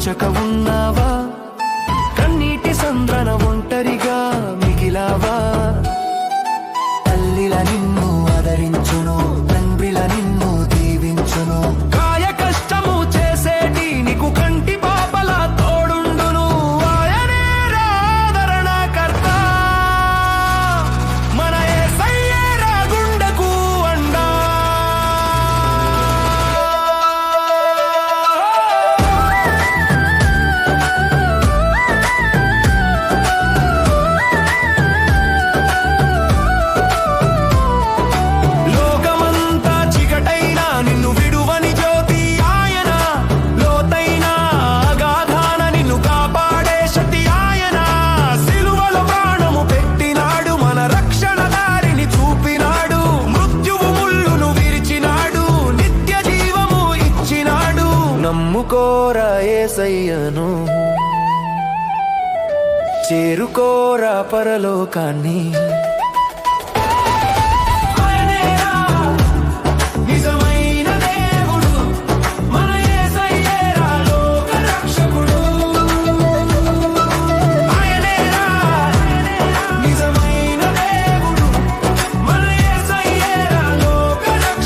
ఓర్చక ఉన్నావా? కన్నీటి సంద్రన ఒంటరిగా మిగిలావా? తల్లిల నిన్ను ఆదరించును, తండ్రిల నిన్ను దీవించును. కాయ కష్టము చేసేటి నీకు కంటి పాపల తోడుండును. ఆయనే ఆదరణకర్త, మన యేసయ్యే రా గుండెకు అండా. లోకమంతా చికటైనా నిన్ను విడువని జ్యోతి ఆయన. లోతైన అగాధాన నిన్ను కాపాడే శక్తి ఆయన. సిలువలో ప్రాణము పెట్టినాడు, మన రక్షణ దారిని చూపినాడు. మృత్యువు ముళ్ళును విరిచినాడు, నిత్య జీవము ఇచ్చినాడు. నమ్ముకోరా యేసయ్యను, చేరుకోరా పరలోకాన్ని.